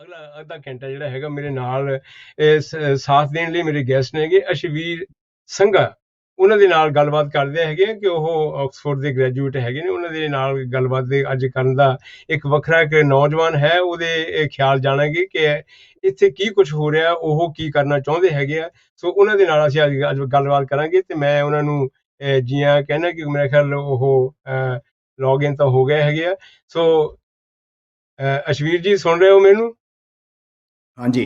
ਅਗਲਾ ਅੱਧਾ ਘੰਟਾ ਜਿਹੜਾ ਹੈਗਾ ਮੇਰੇ ਨਾਲ ਸਾਥ ਦੇਣ ਲਈ ਮੇਰੇ ਗੈਸਟ ਨੇਗੇ ਅਸ਼ਵੀਰ ਸੰਘਾ। ਉਹਨਾਂ ਦੇ ਨਾਲ ਗੱਲਬਾਤ ਕਰਦੇ ਹੈਗੇ ਆ ਕਿ ਉਹ ਆਕਸਫੋਰਡ ਦੇ ਗ੍ਰੈਜੂਏਟ ਹੈਗੇ ਨੇ। ਉਹਨਾਂ ਦੇ ਨਾਲ ਗੱਲਬਾਤ ਦੇ ਅੱਜ ਕਰਨ ਦਾ ਇੱਕ ਵੱਖਰਾ ਇੱਕ ਨੌਜਵਾਨ ਹੈ, ਉਹਦੇ ਖਿਆਲ ਜਾਣਾਂਗੇ ਕਿ ਇੱਥੇ ਕੀ ਕੁਝ ਹੋ ਰਿਹਾ, ਉਹ ਕੀ ਕਰਨਾ ਚਾਹੁੰਦੇ ਹੈਗੇ ਆ। ਸੋ ਉਹਨਾਂ ਦੇ ਨਾਲ ਅਸੀਂ ਅੱਜ ਗੱਲਬਾਤ ਕਰਾਂਗੇ ਤੇ ਮੈਂ ਉਹਨਾਂ ਨੂੰ ਜੀ ਆਇਆਂ ਕਹਿਣਾ ਕਿ ਮੇਰੇ ਖਿਆਲ ਉਹ ਲੌਗ ਇਨ ਤਾਂ ਹੋ ਗਏ ਹੈਗੇ ਆ। ਸੋ ਅਸ਼ਵੀਰ ਜੀ ਸੁਣ ਰਹੇ ਹੋ ਮੈਨੂੰ? ਹਾਂਜੀ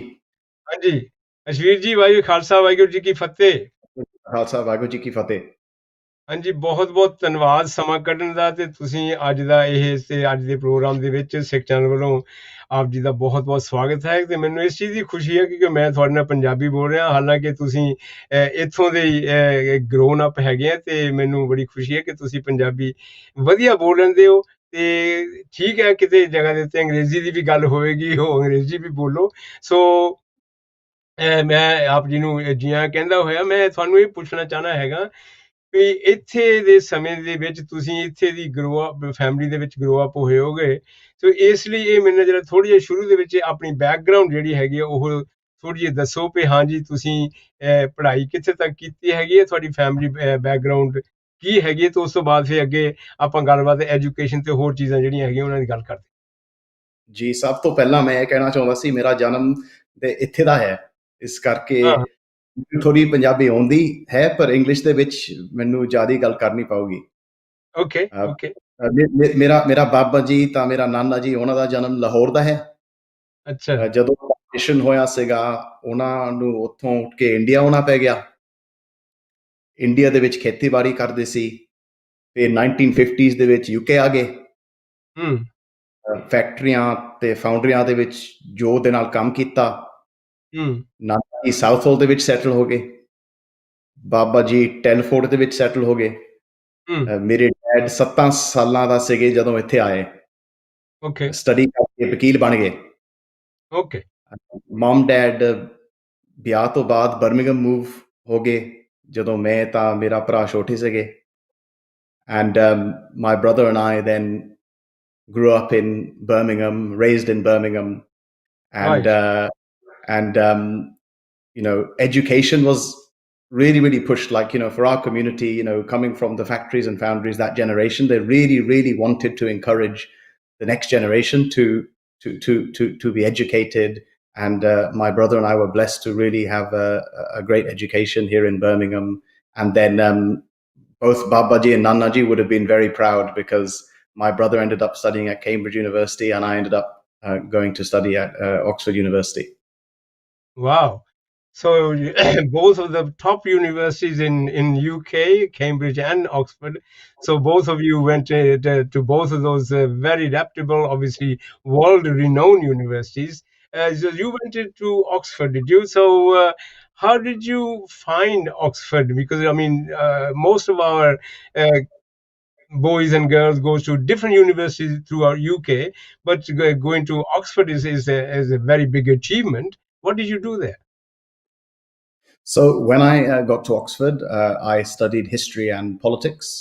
ਹਾਂਜੀ, ਅਸ਼ਵੀਰ ਜੀ, ਵਾਹਿਗੁਰੂ ਖਾਲਸਾ ਵਾਹਿਗੁਰੂ ਜੀ ਕੀ ਫਤਿਹ। ਖਾਲਸਾ ਵਾਹਿਗੁਰੂ ਜੀ ਕੀ ਫਤਿਹ। ਹਾਂਜੀ, ਬਹੁਤ ਬਹੁਤ ਧੰਨਵਾਦ ਸਮਾਂ ਕੱਢਣ ਦਾ, ਤੇ ਤੁਸੀਂ ਅੱਜ ਦਾ ਅੱਜ ਦੇ ਪ੍ਰੋਗਰਾਮ ਦੇ ਵਿੱਚ ਸਿੱਖ ਚੈਨਲ ਵੱਲੋਂ ਆਪ ਜੀ ਦਾ ਬਹੁਤ ਬਹੁਤ ਸਵਾਗਤ ਹੈ। ਤੇ ਮੈਨੂੰ ਇਸ ਚੀਜ਼ ਦੀ ਖੁਸ਼ੀ ਹੈ ਕਿ ਮੈਂ ਤੁਹਾਡੇ ਨਾਲ ਪੰਜਾਬੀ ਬੋਲ ਰਿਹਾ, ਹਾਲਾਂਕਿ ਤੁਸੀਂ ਇੱਥੋਂ ਦੇ ਗਰੋਨ ਅਪ ਹੈਗੇ ਆ, ਤੇ ਮੈਨੂੰ ਬੜੀ ਖੁਸ਼ੀ ਹੈ ਕਿ ਤੁਸੀਂ ਪੰਜਾਬੀ ਵਧੀਆ ਬੋਲ ਲੈਂਦੇ ਹੋ। ਤੇ ਠੀਕ ਹੈ, ਕਿਤੇ ਜਗ੍ਹਾ ਦੇ ਉੱਤੇ ਅੰਗਰੇਜ਼ੀ ਦੀ ਵੀ ਗੱਲ ਹੋਏਗੀ, ਉਹ ਅੰਗਰੇਜ਼ੀ ਵੀ ਬੋਲੋ। ਸੋ ਮੈਂ ਆਪ ਜੀ ਨੂੰ ਜੀ ਆਇਆਂ ਕਹਿੰਦਾ ਹੋਇਆ ਮੈਂ ਤੁਹਾਨੂੰ ਇਹ ਪੁੱਛਣਾ ਚਾਹਨਾ ਹੈਗਾ ਵੀ ਇੱਥੇ ਦੇ ਸਮੇਂ ਦੇ ਵਿੱਚ ਤੁਸੀਂ ਇੱਥੇ ਦੀ ਫੈਮਿਲੀ ਦੇ ਵਿੱਚ ਗਰੋ ਅਪ ਹੋਏ ਹੋਗੇ, ਸੋ ਇਸ ਲਈ ਇਹ ਮੈਨੂੰ ਜਿਹੜਾ ਥੋੜੀ ਜਿਹੀ ਸ਼ੁਰੂ ਦੇ ਵਿੱਚ ਆਪਣੀ ਬੈਕਗ੍ਰਾਉਂਡ ਜਿਹੜੀ ਹੈਗੀ ਆ ਉਹ ਥੋੜੀ ਜਿਹੀ ਦੱਸੋ ਵੀ ਹਾਂਜੀ ਤੁਸੀਂ ਪੜ੍ਹਾਈ ਕਿੱਥੇ ਤੱਕ ਕੀਤੀ ਹੈਗੀ ਹੈ, ਤੁਹਾਡੀ ਫੈਮਿਲੀ ਬੈਕਗ੍ਰਾਉਂਡ ਕੀ ਹੈਗੀ ਹੈ, ਤੇ ਉਸ ਤੋਂ ਬਾਅਦ ਫਿਰ ਅੱਗੇ ਆਪਾਂ ਗੱਲਬਾਤ ਐਜੂਕੇਸ਼ਨ ਤੇ ਹੋਰ ਚੀਜ਼ਾਂ ਜਿਹੜੀਆਂ ਹੈਗੀਆਂ ਉਹਨਾਂ ਦੀ ਗੱਲ ਕਰਦੇ। ਜੀ, ਸਭ ਤੋਂ ਪਹਿਲਾਂ ਮੈਂ ਇਹ ਕਹਿਣਾ ਚਾਹੁੰਦਾ ਸੀ, ਮੇਰਾ ਜਨਮ ਤੇ ਇੱਥੇ ਦਾ ਹੈ, ਇਸ ਕਰਕੇ ਹਾਂ, ਥੋੜੀ ਪੰਜਾਬੀ ਆਉਂਦੀ ਹੈ, ਪਰ ਇੰਗਲਿਸ਼ ਦੇ ਵਿੱਚ ਮੈਨੂੰ ਜ਼ਿਆਦਾ ਗੱਲ ਕਰਨੀ ਪਊਗੀ। Okay okay. ਮੇਰਾ ਬਾਬਾ ਜੀ ਤਾਂ ਮੇਰਾ ਨਾਨਾ ਜੀ, ਉਹਨਾਂ ਦਾ ਜਨਮ ਲਾਹੌਰ ਦਾ ਹੈ। ਅੱਛਾ। ਜਦੋਂ ਪਾਰਟੀਸ਼ਨ ਹੋਇਆ ਸੀਗਾ, ਉਹਨਾਂ ਨੂੰ ਉੱਥੋਂ ਉੱਠ ਕੇ ਇੰਡੀਆ ਆਉਣਾ ਪੈ ਗਿਆ। ਇੰਡੀਆ ਦੇ ਵਿੱਚ ਖੇਤੀਬਾੜੀ ਕਰਦੇ ਸੀ। ਫਿਰ 1950s ਦੇ ਵਿੱਚ ਯੂਕੇ ਆ ਗਏ। ਹੂੰ ਫੈਕਟਰੀਆਂ ਤੇ ਫਾਊਂਡਰੀਆਂ ਦੇ ਵਿੱਚ ਜੋਰ ਦੇ ਨਾਲ ਕੰਮ ਕੀਤਾ। ਹੂੰ ਨਾਨਾ ਜੀ ਸਾਊਥ ਹੋਲ ਦੇ ਵਿੱਚ ਸੈਟਲ ਹੋ ਗਏ। ਬਾਬਾ ਜੀ ਟੈਲਫੋਰਡ ਦੇ ਵਿੱਚ ਸੈਟਲ ਹੋ ਗਏ। ਹੂੰ। ਮੇਰੇ ਡੈਡ 7 ਸਾਲਾਂ ਦਾ ਸੀਗੇ ਜਦੋਂ ਇੱਥੇ ਆਏ। ਓਕੇ ਸਟੱਡੀ ਕਰਕੇ ਵਕੀਲ ਬਣ ਗਏ। ਓਕੇ। ਮਮ ਡੈਡ ਵਿਆਹ ਤੋਂ ਬਾਅਦ ਬਰਮਿੰਘਮ ਮੂਵ ਹੋ ਗਏ, ਜਦੋਂ ਮੈਂ ਤਾਂ ਮੇਰਾ ਭਰਾ ਛੋਟੇ ਸੀਗੇ। And my brother and I then grew up in Birmingham, raised in Birmingham, and right. education was really pushed. Like, for our community, coming from the factories and foundries, that generation, they really wanted to encourage the next generation to be educated. And my brother and I were blessed to really have a great education here in Birmingham. And then both Babaji and Nanaji would have been very proud, because my brother ended up studying at Cambridge University and I ended up going to study at Oxford University. Wow. So both of the top universities in UK, Cambridge and Oxford. So both of you went to both of those very reputable, obviously world-renowned universities. So you went to Oxford, did you? So how did you find Oxford? Because I mean, most of our boys and girls goes to different universities throughout UK, but going to Oxford is a very big achievement. What did you do there? So when I got to Oxford, I studied history and politics.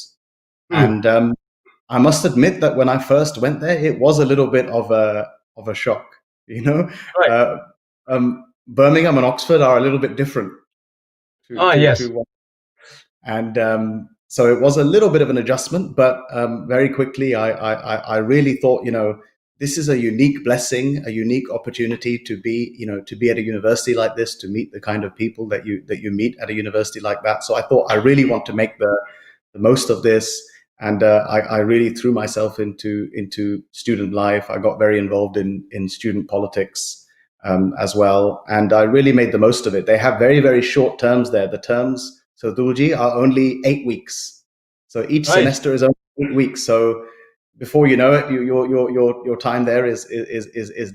Hmm. And I must admit that when I first went there, it was a little bit of a shock. Right. Birmingham and Oxford are a little bit different. Yes. And so it was a little bit of an adjustment, but very quickly I really thought, this is a unique blessing, a unique opportunity to be at a university like this, to meet the kind of people that you meet at a university like that. So I thought, I really want to make the most of this. And I really threw myself into student life. I got very involved in student politics as well. And I really made the most of it. They have very, very short terms there. The terms, so Dulji, are only 8 weeks. So each Right. semester is only 8 weeks. So before you know it, your time there is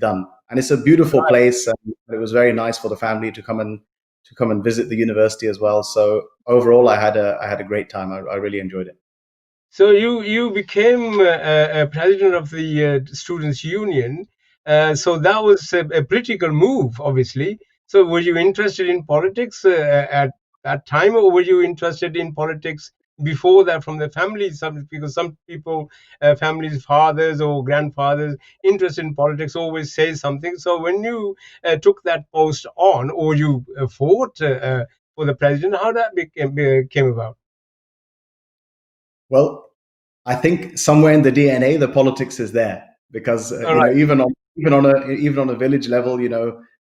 done. And it's a beautiful place. And it was very nice for the family to come and visit the university as well. So overall, I had a great time. I really enjoyed it. So you became a president of the Students' Union. So that was a political move, obviously. So were you interested in politics at that time, or were you interested in politics before that from their families, because some people, families, fathers or grandfathers interested in politics always say something. So when you took that post on, or you fought for the president, how that came about? Well, I think somewhere in the DNA, the politics is there because All right. even on a village level,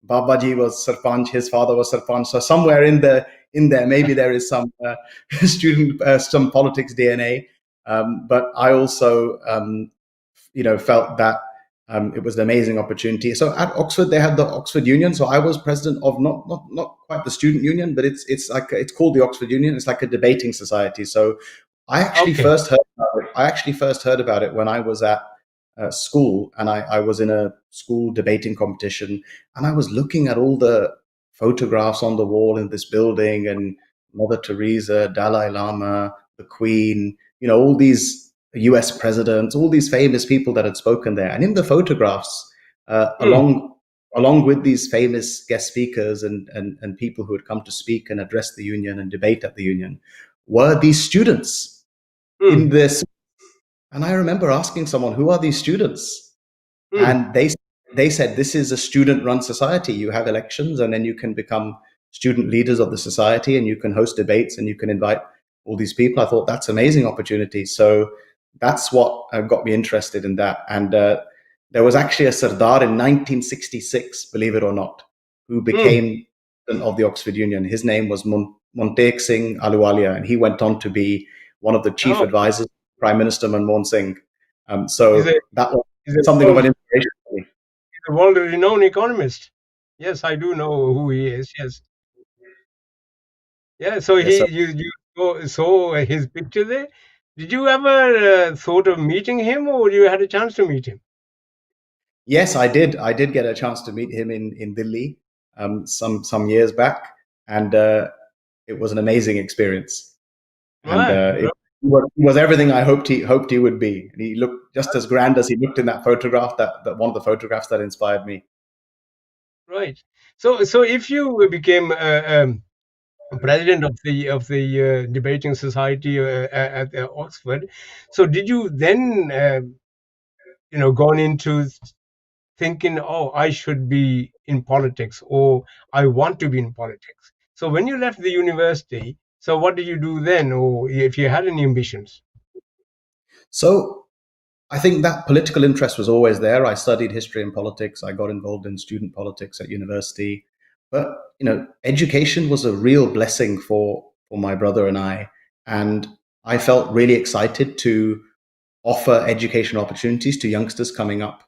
Babaji was sarpanch, his father was sarpanch. So somewhere in there, maybe there is some some politics DNA. But I also felt that it was an amazing opportunity. So at Oxford, they had the Oxford Union. So I was president of not quite the student union, but it's called the Oxford Union. It's like a debating society. So Okay. I actually first heard about it when I was at school, and I was in a school debating competition, and I was looking at all the photographs on the wall in this building, and Mother Teresa, Dalai Lama, the Queen, all these U.S. presidents, all these famous people that had spoken there, and in the photographs, Mm, along with these famous guest speakers and people who had come to speak and address the union and debate at the union, were these students in mm, this. And I remember asking someone, who are these students? mm. And they said, this is a student run society. You have elections, and then you can become student leaders of the society, and you can host debates, and you can invite all these people. I thought that's an amazing opportunity. So that's what got me interested in that. And there was actually a Sardar in 1966, believe it or not, who Mm. became president of the Oxford Union. His name was Montek Singh Ahluwalia, and he went on to be one of the chief Oh, advisors of Prime Minister Manmohan Singh. he's a So that was he's a something of an world inspiration for me. he's a world-renowned economist. Yes, I do know who he is. Yes. Yeah. So Yes, he sir. you saw his picture there. Did you ever thought of meeting him, or you had a chance to meet him? Yes, I did. I did get a chance to meet him in Delhi some years back, and it was an amazing experience. And Right. he was everything I hoped he would be. And he looked just as grand as he looked in that photograph. That one of the photographs that inspired me. Right. So if you became president of the debating society at Oxford, so did you then gone into thinking, oh, I should be in politics, or I want to be in politics? So when you left the university, so what did you do then, or if you had any ambitions? So I think that political interest was always there. I studied history and politics. I got involved in student politics at university. But, education was a real blessing for my brother and I. And I felt really excited to offer education opportunities to youngsters coming up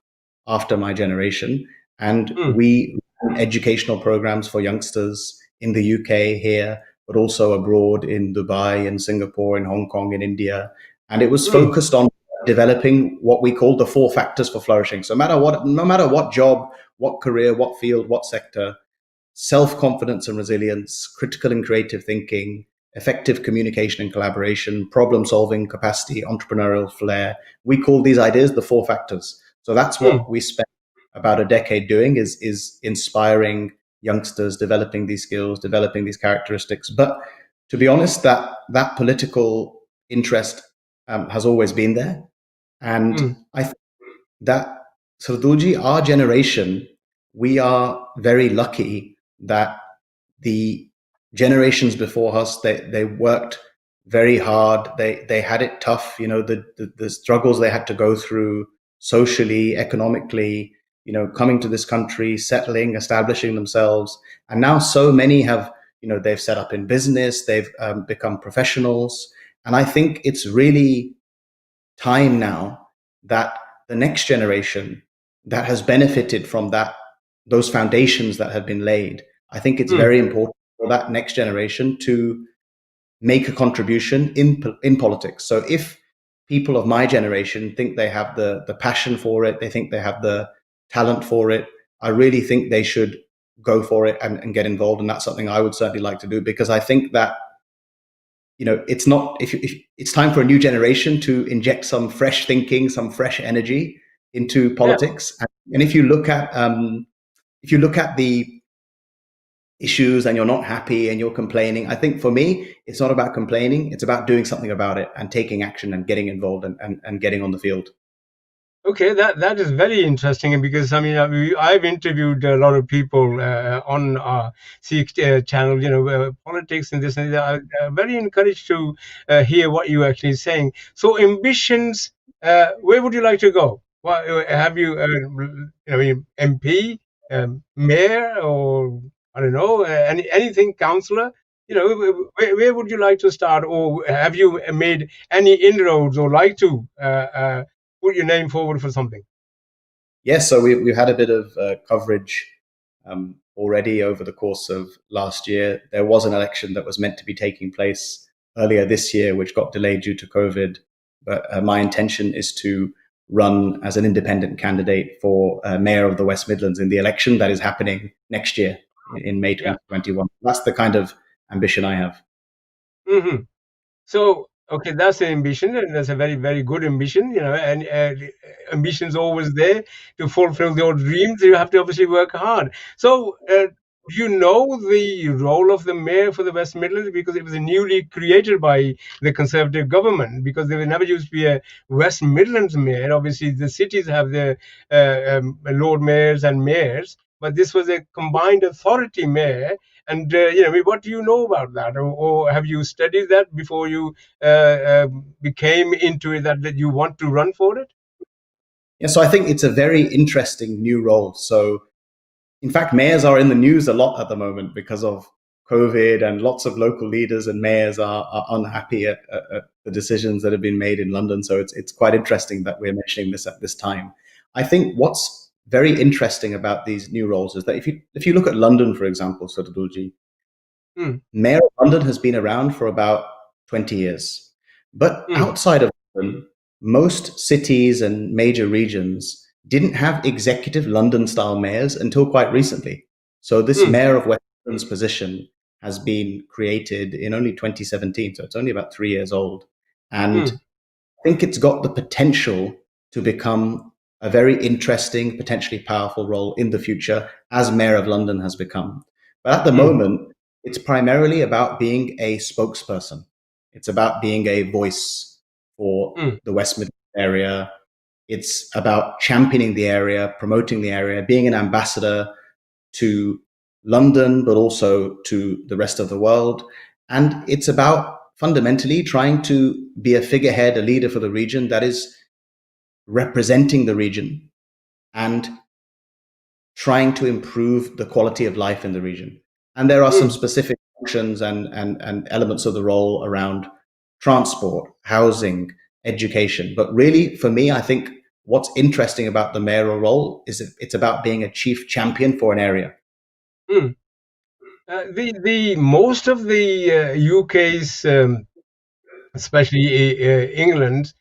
after my generation. And Mm, we ran educational programs for youngsters in the UK here, but also abroad in Dubai, in Singapore, in Hong Kong, in India. And it was mm, focused on developing what we call the four factors for flourishing. So no matter what job, what career, what field, what sector, self confidence and resilience, critical and creative thinking, effective communication and collaboration, problem solving capacity, entrepreneurial flair. We call these ideas the four factors. So that's mm, what we spent about a decade doing, is inspiring youngsters, developing these skills, developing these characteristics. But to be honest, that political interest has always been there. And mm, I think that Sarduji, our generation, we are very lucky that the generations before us, they worked very hard. They had it tough. The struggles they had to go through socially, economically. Coming to this country, settling, establishing themselves, and now so many have. They've set up in business. They've become professionals, and I think it's really time now that the next generation that has benefited from those foundations that have been laid. I think it's mm, very important for that next generation to make a contribution in politics. So if people of my generation think they have the passion for it, they think they have the talent for it, I really think they should go for it and get involved. And that's something I would certainly like to do, because I think that it's not if it's time for a new generation to inject some fresh thinking, some fresh energy into yeah. politics. And if you look at the issues and you're not happy and you're complaining. I think for me, it's not about complaining. It's about doing something about it and taking action and getting involved and getting on the field. Okay, that is very interesting because I mean I've interviewed a lot of people on Sikh channel, politics and this and that. I'm very encouraged to hear what you actually saying. So ambitions, where would you like to go? What have you, MP, mayor, or I don't know, anything, councillor? Where would you like to start, or have you made any inroads or like to? Put your name forward for something. Yes, so we've had a bit of coverage already over the course of last year. There was an election that was meant to be taking place earlier this year, which got delayed due to COVID. But my intention is to run as an independent candidate for mayor of the West Midlands in the election that is happening next year in May Yeah. 2021. That's the kind of ambition I have. Hmm. So, okay, that's an ambition, and that's a very, very good ambition, and ambition's always there to fulfill your dreams. You have to obviously work hard. So, do you know the role of the mayor for the West Midlands? Because it was newly created by the Conservative government, because there never used to be a West Midlands mayor. Obviously, the cities have their Lord mayors and mayors, but this was a combined authority mayor. And what do you know about that, or have you studied that before you became into it that you want to run for it? Yeah, so I think it's a very interesting new role. So in fact, mayors are in the news a lot at the moment because of COVID, and lots of local leaders and mayors are unhappy at the decisions that have been made in London. So it's quite interesting that we're mentioning this at this time. I think what's very interesting about these new roles is that if you look at London, for example, Sadhgurji, Mm, Mayor of London has been around for about 20 years. But mm, outside of London, most cities and major regions didn't have executive London style mayors until quite recently. So this mm, mayor of West London's position has been created in only 2017. So it's only about 3 years old. And mm, think it's got the potential to become a very interesting, potentially powerful role in the future, as Mayor of London has become. But at the mm, moment, it's primarily about being a spokesperson. It's about being a voice for mm, the West Midlands area. It's about championing the area, promoting the area, being an ambassador to London, but also to the rest of the world. And it's about fundamentally trying to be a figurehead, a leader for the region that is representing the region and trying to improve the quality of life in the region. And there are some mm, specific functions and elements of the role around transport, housing, education. But really, for me, I think what's interesting about the mayoral role is it's about being a chief champion for an area. mm. The most of the UK's, especially England,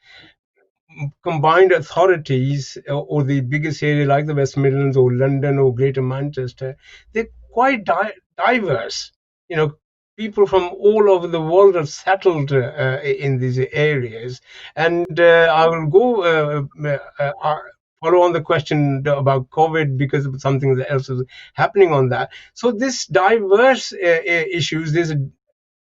combined authorities, or the biggest area like the West Midlands or London or Greater Manchester, they're quite diverse. You know, people from all over the world are settled in these areas. And I will go follow on the question about COVID because of something else is happening on that. So this diverse issues, there's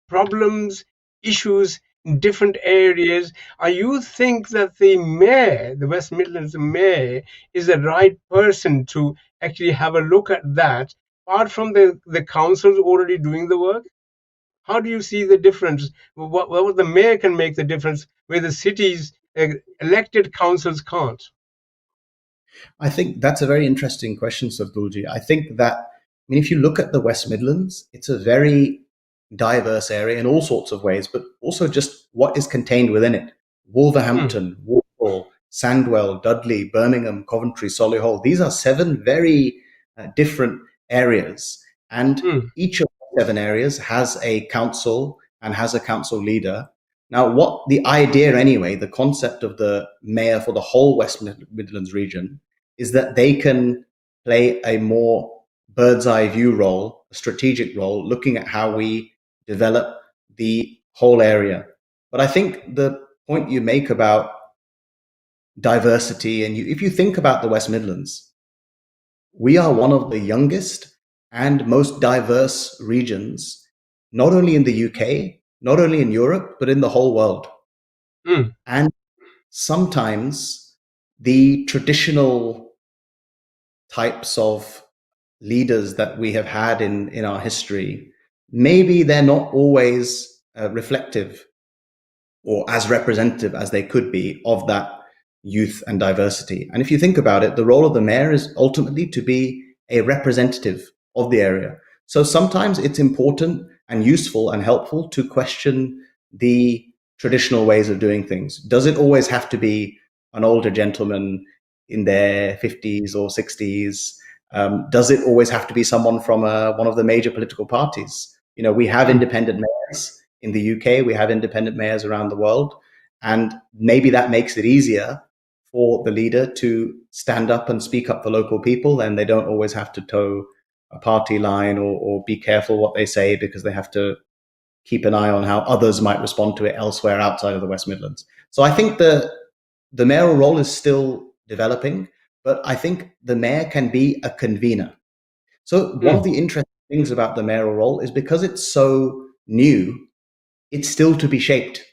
problems, issues in different areas. You think that the mayor, the West Midlands mayor, is the right person to actually have a look at that, apart from the councils already doing the work? How do you see the difference? What the mayor can make the difference where the cities elected councils can't? I think that's a very interesting question, Sadhgurji. I think that, I mean, if you look at the West Midlands, it's a very diverse area in all sorts of ways, but also just what is contained within it. Mm, Wolverhampton, Walsall, Sandwell, Dudley, Birmingham, Coventry, Solihull. These are seven very different areas. And mm, each of the seven areas has a council and has a council leader. Now, what the idea, anyway, the concept of the mayor for the whole West Midlands region is that they can play a more bird's eye view role, a strategic role, looking at how we develop the whole area. But I think the point you make about diversity, and if you think about the West Midlands, we are one of the youngest and most diverse regions, not only in the UK, not only in Europe, but in the whole world. mm, And sometimes the traditional types of leaders that we have had in our history, maybe they're not always reflective or as representative as they could be of that youth and diversity. And if you think about it, the role of the mayor is ultimately to be a representative of the area. So sometimes it's important and useful and helpful to question the traditional ways of doing things. Does it always have to be an older gentleman in their 50s or 60s? Does it always have to be someone from one of the major political parties? You know, we have mm. independent mayors in the UK, we have independent mayors around the world, and maybe that makes it easier for the leader to stand up and speak up for local people, and they don't always have to toe a party line or be careful what they say because they have to keep an eye on how others might respond to it elsewhere outside of the West Midlands. So I think the mayoral role is still developing, but I think the mayor can be a convener. So one of Mm. the interesting things about the mayoral role is because it's so new, it's still to be shaped.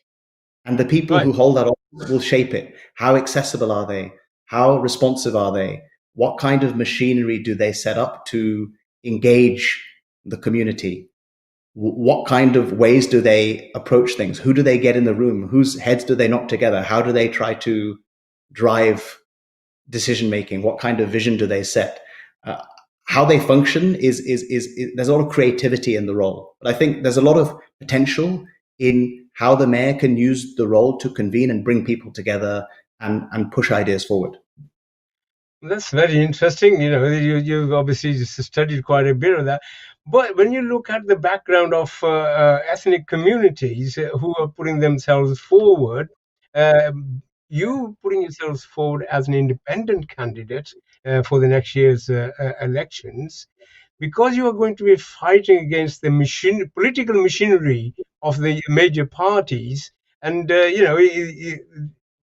And the people Right. who hold that office will shape it. How accessible are they? How responsive are they? What kind of machinery do they set up to engage the community? What kind of ways do they approach things? Who do they get in the room? Whose heads do they knock together? How do they try to drive decision making? What kind of vision do they set? Uh, how they function is there's a lot of creativity in the role, but I think there's a lot of potential in how the mayor can use the role to convene and bring people together and push ideas forward. That's very interesting. You obviously just studied quite a bit of that. But when you look at the background of ethnic communities who are putting themselves forward, you putting yourselves forward as an independent candidate for the next year's elections, because you are going to be fighting against the political machinery of the major parties, and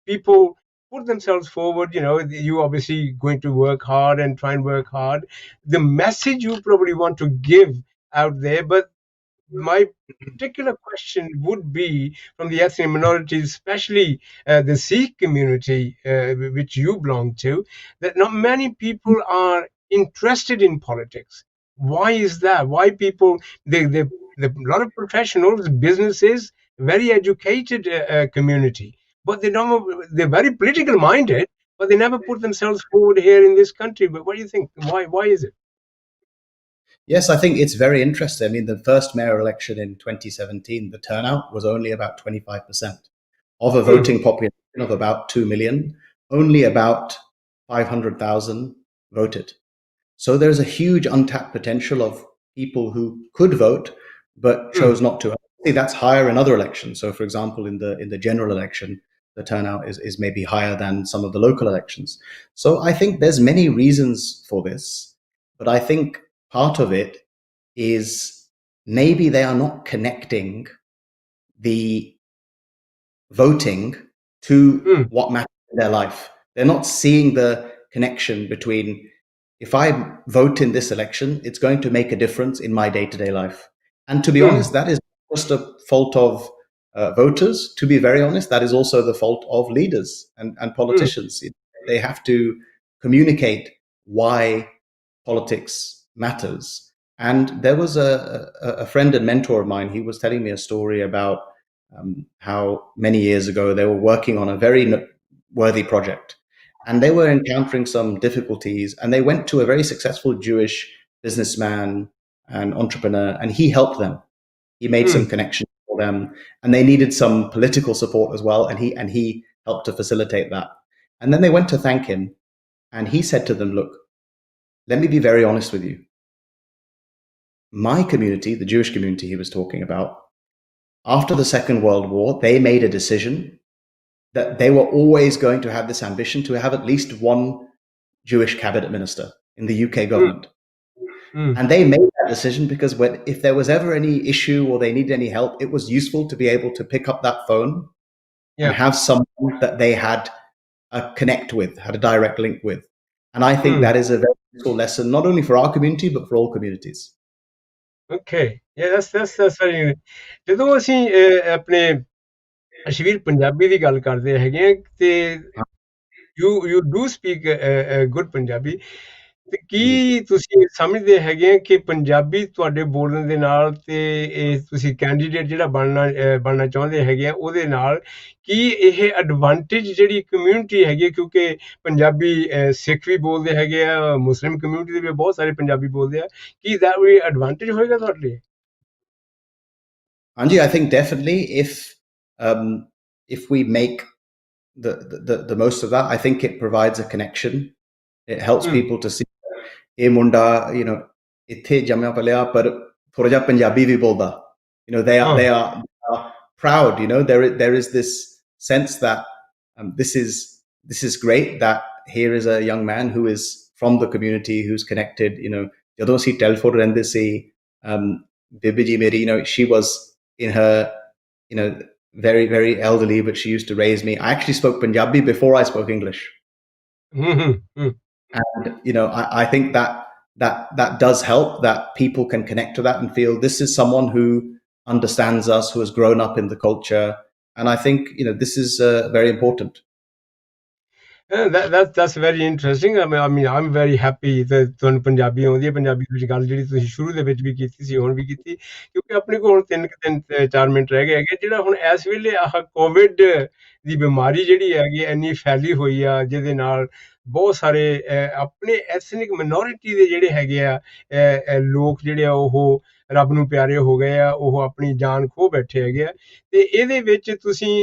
people put themselves forward. You obviously going to work hard and try and work hard. The message you probably want to give out there, but my particular question would be from the ethnic minorities, especially the Sikh community, which you belong to, that not many people are interested in politics. Why is that? Why people, a lot of professionals, businesses, very educated community, but they're very political minded, but they never put themselves forward here in this country. But what do you think? Why is it? Yes, I think it's very interesting. I mean, the first mayor election in 2017, the turnout was only about 25%. Of a Mm, voting population of about 2 million, only about 500,000 voted. So there's a huge untapped potential of people who could vote but mm, chose not to. See, that's higher in other elections. So, for example, in the general election, the turnout is maybe higher than some of the local elections. So I think there's many reasons for this, but I think part of it is maybe they are not connecting the voting to mm, what matters in their life. They're not seeing the connection between if I vote in this election, it's going to make a difference in my day to day life. And to be mm, honest, that is just a fault of voters. To be very honest, that is also the fault of leaders and mm, politicians. They have to communicate why politics matters. And there was a friend and mentor of mine. He was telling me a story about how many years ago they were working on a very worthy project, and they were encountering some difficulties. And they went to a very successful Jewish businessman and entrepreneur, and he helped them. He made some mm. connections for them, and they needed some political support as well. And he helped to facilitate that. And then they went to thank him, and he said to them, "Look, let me be very honest with you. My community, the Jewish community he was talking about, after the Second World War, they made a decision that they were always going to have this ambition to have at least one Jewish cabinet minister in the UK Mm, government. mm, And they made that decision because if there was ever any issue or they needed any help, it was useful to be able to pick up that phone and yeah. have someone that they had a connect with, had a direct link with. And I think Mm, that is a very useful lesson, not only for our community, but for all communities. Okay, yeah, that's very. ਜਦੋਂ ਅਸੀਂ ਆਪਣੇ ਅਸ਼ਵੀਰ ਪੰਜਾਬੀ ਦੀ ਗੱਲ ਕਰਦੇ ਹੈਗੇ ਆ ਤੇ you do speak good Punjabi ਤੇ ਕੀ ਤੁਸੀਂ ਸਮਝਦੇ ਹੈਗੇ ਆ ਕਿ ਪੰਜਾਬੀ ਤੁਹਾਡੇ ਬੋਲਣ ਦੇ ਨਾਲ ਤੇ ਇਹ ਤੁਸੀਂ ਕੈਂਡੀਡੇਟ ਜਿਹੜਾ ਬਣਨਾ ਚਾਹੁੰਦੇ ਹੈਗੇ ਆ ਉਹਦੇ ਨਾਲ ਕੀ ਇਹ ਐਡਵਾਂਟੇਜ ਜਿਹੜੀ ਕਮਿਊਨਿਟੀ ਹੈਗੀ ਕਿਉਂਕਿ ਪੰਜਾਬੀ ਸਿੱਖ ਵੀ ਬੋਲਦੇ ਹੈਗੇ ਆ ਮੁਸਲਿਮ ਕਮਿਊਨਿਟੀ ਦੇ ਵੀ ਬਹੁਤ ਸਾਰੇ ਪੰਜਾਬੀ ਬੋਲਦੇ ਆ ਕੀ that ਵੀ ਐਡਵਾਂਟੇਜ ਹੋਏਗਾ ਤੁਹਾਡੇ ਲਈ Anji, I think definitely if we make the most of that, I think it provides a connection. It helps ਹੂੰ people to see ਇਹ ਮੁੰਡਾ ਇੱਥੇ ਜੰਮਿਆ ਪਲਿਆ ਪਰ ਥੋੜਾ ਜਿਹਾ ਪੰਜਾਬੀ ਵੀ ਬੋਲਦਾ. ਹਾਂ They are proud. There is this sense that this is great that here is a young man who is from the community, who's connected. ਜਦੋਂ ਅਸੀਂ ਟੈਲੀਫੋਨ ਰਹਿੰਦੇ ਸੀ, ਬੀਬੀ ਜੀ ਮੇਰੀ, she was in her, very, very elderly, but she used to raise me. I actually spoke Punjabi before I spoke English. ਹੂੰ ਹੂੰ ਹੂੰ And I think that does help, that people can connect to that and feel this is someone who understands us, who has grown up in the culture. And I think this is very important. That's very interesting. I mean, I'm very happy that ਤੁਹਾਨੂੰ ਪੰਜਾਬੀ ਆਉਂਦੀ ਹੈ ਪੰਜਾਬੀ ਵਿੱਚ ਗੱਲ ਜਿਹੜੀ ਤੁਸੀਂ ਸ਼ੁਰੂ ਦੇ ਵਿੱਚ ਵੀ ਕੀਤੀ ਸੀ ਹੁਣ ਵੀ ਕੀਤੀ ਕਿਉਂਕਿ ਆਪਣੇ ਕੋਲ ਹੁਣ 3 4 ਮਿੰਟ ਰਹਿ ਗਏ ਹੈਗੇ ਜਿਹੜਾ ਹੁਣ ਇਸ ਵੇਲੇ ਆਹ ਕੋਵਿਡ ਦੀ ਬਿਮਾਰੀ ਜਿਹੜੀ ਹੈਗੀ ਇੰਨੀ ਫੈਲੀ ਹੋਈ ਆ ਜਿਹਦੇ ਨਾਲ ਬਹੁਤ ਸਾਰੇ ਆਪਣੇ ਐਥਨਿਕ ਮਿਨੋਰਿਟੀ ਦੇ ਜਿਹੜੇ ਹੈਗੇ ਆ ਲੋਕ ਜਿਹੜੇ ਆ ਉਹ ਰੱਬ ਨੂੰ ਪਿਆਰੇ ਹੋ ਗਏ ਆ ਉਹ ਆਪਣੀ ਜਾਨ ਖੋ ਬੈਠੇ ਹੈਗੇ ਆ ਤੇ ਇਹਦੇ ਵਿੱਚ ਤੁਸੀਂ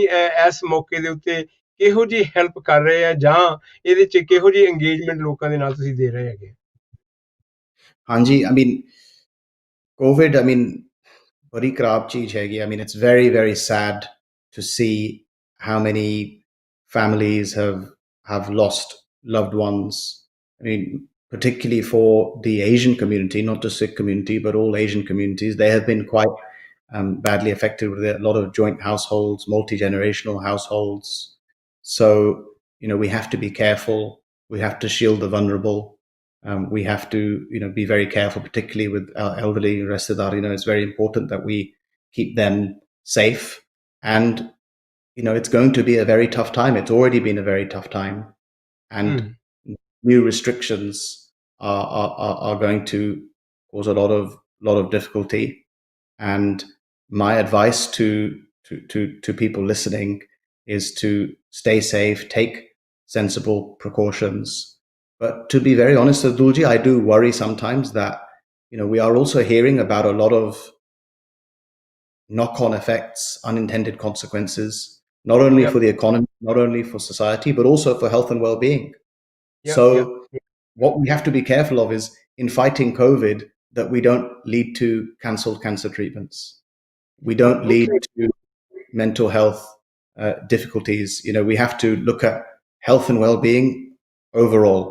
ਇਸ ਮੌਕੇ ਦੇ ਉੱਤੇ ਕਿਹੋ ਜਿਹੀ ਹੈਲਪ ਕਰ ਰਹੇ ਆ ਜਾਂ ਇਹਦੇ ਚ ਕਿਹੋ ਜਿਹੀ ਇੰਗੇਜਮੈਂਟ ਲੋਕਾਂ ਦੇ ਨਾਲ ਤੁਸੀਂ ਦੇ ਰਹੇ ਹੈਗੇ Hanji, I mean, COVID, I mean, badi kharab cheez hai. I mean, it's very, very sad to see how many families have lost loved ones. I mean, particularly for the Asian community, not the Sikh community, but all Asian communities, they have been quite badly affected with a lot of joint households, multi-generational households. So, we have to be careful. We have to shield the vulnerable. We have to, be very careful, particularly with our elderly restadar. It's very important that we keep them safe. And, it's going to be a very tough time. It's already been a very tough time. And new restrictions are going to cause a lot of difficulty. And my advice to people listening is to stay safe, take sensible precautions. But to be very honest, Abdulji, I do worry sometimes that we are also hearing about a lot of knock-on effects, unintended consequences, not only Yep. for the economy, not only for society, but also for health and well-being. Yep. So Yep. what we have to be careful of is in fighting COVID that we don't lead to cancelled cancer treatments. We don't lead Okay. to mental health difficulties. We have to look at health and well-being overall,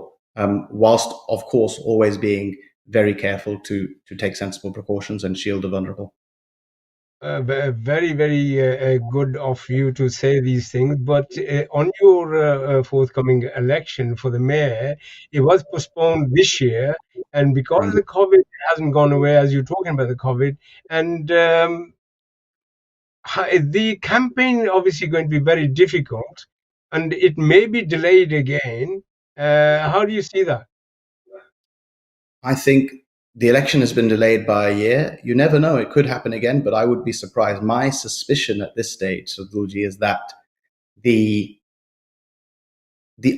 whilst of course always being very careful to take sensible precautions and shield the vulnerable. Very, very good of you to say these things. But on your forthcoming election for the mayor, it was postponed this year, and because of the COVID, it hasn't gone away. As you're talking about the COVID, and the campaign obviously going to be very difficult, and it may be delayed again. How do you see that? I think the election has been delayed by a year. You never know; it could happen again. But I would be surprised. My suspicion at this stage, Sadhguji, is that the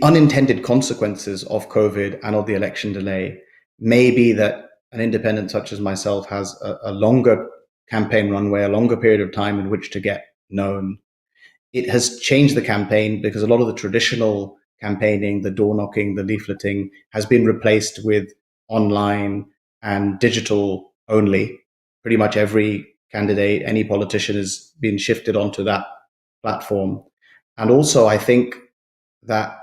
unintended consequences of COVID and of the election delay may be that an independent such as myself has a longer campaign runway, a longer period of time in which to get known. It has changed the campaign because a lot of the traditional campaigning, the door knocking, the leafleting, has been replaced with online and digital only. Pretty much every candidate, any politician has been shifted onto that platform. And also, I think that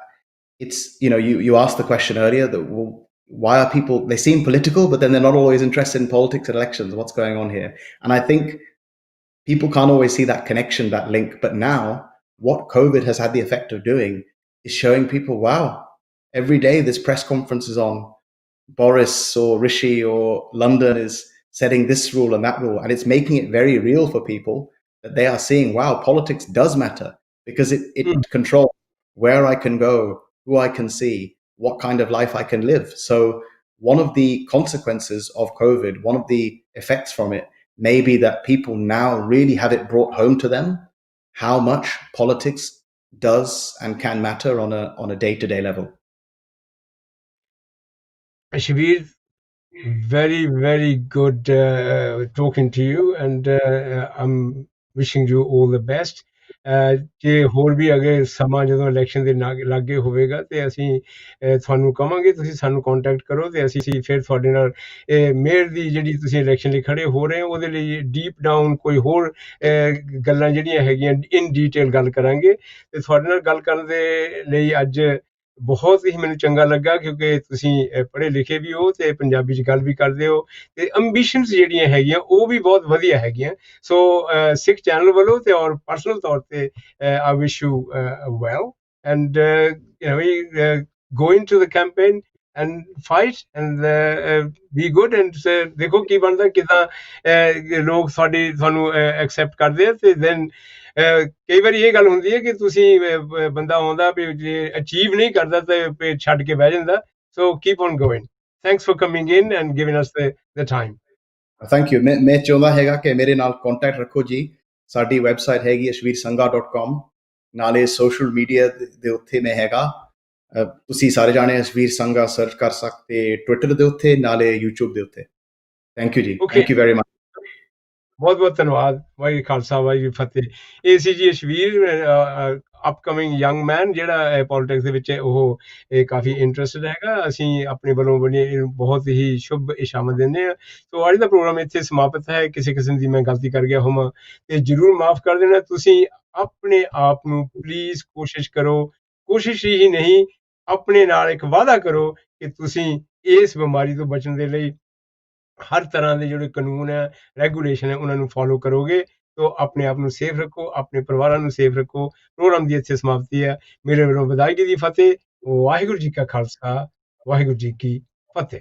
it's, you asked the question earlier that, well, why are people, they seem political, but then they're not always interested in politics and elections. What's going on here? And I think people can't always see that connection, that link. But now, what COVID has had the effect of doing is showing people, wow, every day this press conference is on. Boris or Rishi or London is setting this rule and that rule, and it's making it very real for people that they are seeing, wow, politics does matter because Mm. it controls where I can go, who I can see, what kind of life I can live. So one of the consequences of COVID, one of the effects from it, may be that people now really have it brought home to them how much politics does and can matter on a day-to-day level. Ashvir, very, very good talking to you, and I'm wishing you all the best. ਜੇ ਹੋਰ ਵੀ ਅਗੇ ਸਮਾਂ ਜਦੋਂ election ਦੇ ਲਾਗੇ ਹੋਵੇਗਾ ਤੇ ਅਸੀਂ ਤੁਹਾਨੂੰ ਕਵਾਂਗੇ ਤੁਸੀਂ ਸਾਨੂੰ ਕੰਟੈਕਟ ਕਰੋ ਤੇ ਅਸੀਂ ਫਿਰ ਤੁਹਾਡੇ ਨਾਲ ਮੇਅਰ ਦੀ ਜਿਹੜੀ ਤੁਸੀਂ ਇਲੈਕਸ਼ਨ ਲਈ ਖੜੇ ਹੋ ਰਹੇ ਹੋ ਉਹਦੇ ਲਈ ਡੀਪ ਡਾਊਨ ਕੋਈ ਹੋਰ ਗੱਲਾਂ ਜਿਹੜੀਆਂ ਹੈਗੀਆਂ ਇਨ ਡੀਟੇਲ ਗੱਲ ਕਰਾਂਗੇ ਤੇ ਤੁਹਾਡੇ ਨਾਲ ਗੱਲ ਕਰਨ ਦੇ ਲਈ ਅੱਜ ਬਹੁਤ ਹੀ ਮੈਨੂੰ ਚੰਗਾ ਲੱਗਾ ਕਿਉਂਕਿ ਤੁਸੀਂ ਪੜ੍ਹੇ ਲਿਖੇ ਵੀ ਹੋ ਤੇ ਪੰਜਾਬੀ 'ਚ ਗੱਲ ਵੀ ਕਰਦੇ ਹੋ ਤੇ ਅੰਬੀਸ਼ਨਸ ਜਿਹੜੀਆਂ ਹੈਗੀਆਂ ਉਹ ਵੀ ਬਹੁਤ ਵਧੀਆ ਹੈਗੀਆਂ ਸੋ ਸਿੱਖ ਚੈਨਲ ਵੱਲੋਂ ਤੇ ਔਰ ਪਰਸਨਲ ਤੌਰ ਤੇ I wish you well and you know go into the campaign and fight and be good and ਦੇਖੋ ਕੀ ਬਣਦਾ ਕਿਦਾਂ ਲੋਕ ਤੁਹਾਨੂੰ ਐਕਸੈਪਟ ਕਰਦੇ ਆ ਤੇ then ਕਈ ਵਾਰੀ ਇਹ ਗੱਲ ਹੁੰਦੀ ਹੈ ਕਿ ਤੁਸੀਂ ਬੰਦਾ ਆਉਂਦਾ ਵੀ ਜੇ ਅਚੀਵ ਨਹੀਂ ਕਰਦਾ ਤੇ ਛੱਡ ਕੇ ਬਹਿ ਜਾਂਦਾ so keep on going thanks for coming in and giving us the time thank you ਮੈਂ ਚਾਹੁੰਦਾ ਹੈਗਾ ਕਿ ਮੇਰੇ ਨਾਲ ਕੰਟੈਕਟ ਰੱਖੋ ਜੀ ਸਾਡੀ ਵੈਬਸਾਈਟ ਹੈਗੀ ashvirsangha.com ਨਾਲੇ ਸੋਸ਼ਲ ਮੀਡੀਆ ਦੇ ਉੱਤੇ ਮੈਂ ਹੈਗਾ ਤੁਸੀਂ ਸਾਰੇ ਜਾਣੇ ਅਸ਼ਵੀਰ ਸੰਘਾ ਸਰਚ ਕਰ ਸਕਦੇ ਟਵਿੱਟਰ ਦੇ ਉੱਤੇ ਨਾਲੇ YouTube ਦੇ ਉੱਤੇ ਥੈਂਕ ਯੂ ਜੀ okay thank you very much ਬਹੁਤ ਬਹੁਤ ਧੰਨਵਾਦ ਵਾਹਿਗੁਰੂ ਖਾਲਸਾ ਵਾਹਿਗੁਰੂ ਫਤਿਹ ਇਹ ਸੀ ਜੀ ਅਸ਼ਵੀਰ ਅਪਕਮਿੰਗ ਯੰਗ ਮੈਨ ਜਿਹੜਾ ਪੋਲਿਟਿਕਸ ਦੇ ਵਿੱਚ ਉਹ ਕਾਫੀ ਇੰਟਰਸਟਡ ਹੈਗਾ ਅਸੀਂ ਆਪਣੇ ਵੱਲੋਂ ਬਹੁਤ ਹੀ ਸ਼ੁਭ ਇਸ਼ਾਮਤ ਦਿੰਦੇ ਹਾਂ ਸੋ ਅੱਜ ਦਾ ਪ੍ਰੋਗਰਾਮ ਇੱਥੇ ਸਮਾਪਤ ਹੈ ਕਿਸੇ ਕਿਸਮ ਦੀ ਮੈਂ ਗਲਤੀ ਕਰ ਗਿਆ ਹੋਵਾਂ ਤੇ ਜਰੂਰ ਮਾਫ ਕਰ ਦੇਣਾ ਤੁਸੀਂ ਆਪਣੇ ਆਪ ਨੂੰ ਪਲੀਜ਼ ਕੋਸ਼ਿਸ਼ ਕਰੋ ਕੋਸ਼ਿਸ਼ ਹੀ ਨਹੀਂ ਆਪਣੇ ਨਾਲ ਇੱਕ ਵਾਅਦਾ ਕਰੋ ਕਿ ਤੁਸੀਂ ਇਸ ਬਿਮਾਰੀ ਤੋਂ ਬਚਣ ਦੇ ਲਈ ਹਰ ਤਰ੍ਹਾਂ ਦੇ ਜਿਹੜੇ ਕਾਨੂੰਨ ਹੈ ਰੈਗੂਲੇਸ਼ਨ ਹੈ ਉਹਨਾਂ ਨੂੰ ਫੋਲੋ ਕਰੋਗੇ ਤੋ ਆਪਣੇ ਆਪ ਨੂੰ ਸੇਫ ਰੱਖੋ ਆਪਣੇ ਪਰਿਵਾਰਾਂ ਨੂੰ ਸੇਫ ਰੱਖੋ ਪ੍ਰੋਗਰਾਮ ਦੀ ਇੱਥੇ ਸਮਾਪਤੀ ਹੈ ਮੇਰੇ ਵੱਲੋਂ ਵਧਾਈ ਦੀ ਫਤਿਹ ਵਾਹਿਗੁਰੂ ਜੀ ਕਾ ਖਾਲਸਾ ਵਾਹਿਗੁਰੂ ਜੀ ਕੀ ਫਤਿਹ